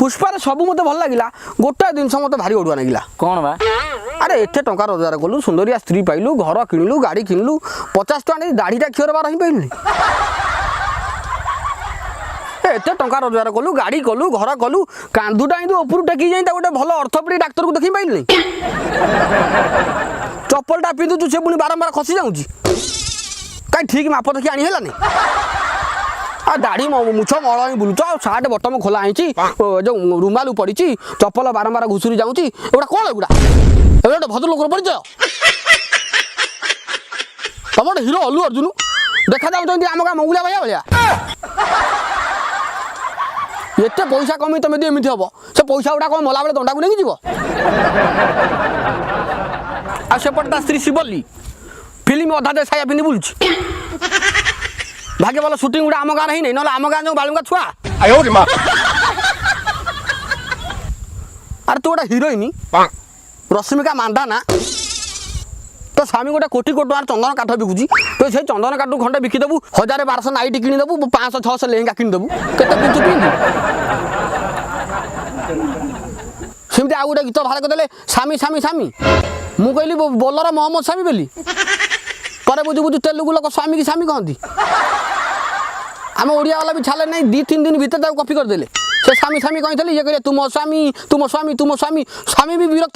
पुष्पार सब मत भल लगे गोटे जिन मत भारी ओडुआ लगे कौन बा अरे एटे टंका रोजगार कलु सुंदरिया स्त्री पाइलु घर किणलु गाड़ी किणलु 50 टका दाढ़ीटा क्षीर बार ही पाइलु एते टंका रोजगार कलु गाड़ी कलु घर कलु कांदुटा ऊपर टेकी जाई गोटे भल अर्थोपेडिक डाक्तर को देखी पाइलु चप्पलटा पिंधुचु से पुणी बारंबार खसी जाऊँगी कहीं ठीक माप देखी आनी है आ दाढ़ी मुछ मल बुलुच सार्ट बटम खोला है जो रुमालू पड़ी चप्पल बारंबार घुसुरी जाऊँगी एगुड़ा कौन एगुड़ा गोटे भद्रलोक परिचय तुम गोटे हिरो अल्लू अर्जुन देखा जाऊँ आम गाँ मंगुलिया भाई भाया एत पैसा कमी तुम यदि एमती हम से पैसा गुड़ा कौन मला बेले दंडा को लेकिन जीव आसेपटे ता स्त्री शिवल्ली फिल्म अधा दे साया पिंधि बुलुची भाग्य भल सुटिंग गुड़ा आम गाँव ही नहीं ना आम गाँव जो बालुंगा छुआ अरे तू गोटे हिरोइन रश्मिका मांडा ना तो स्वामी गोटे कोटी कोटी टकर चंदन काठ बिकुची तो से चंदन काठ खंडे बिकिदेबू 1000-1200 नाइट किणदेबू 500-600 लेहेंगा किणदेबू केते पिंचु पिंधि सेमती आउ गोटे गीत बाहर करदेले सामी सामी सामी मु कहली बोलर मोहम्मद सामी बोली पर बुझु बुझु तेलुगु लोक स्वामी की सामी कहती आम ओडिया वाला भी छाले नहीं 2-3 दिन भीतर कॉपी करदेले से सामी सामी कही ये कहे तुम स्वामी तुम स्वामी तुम स्वामी स्वामी भी विरक्त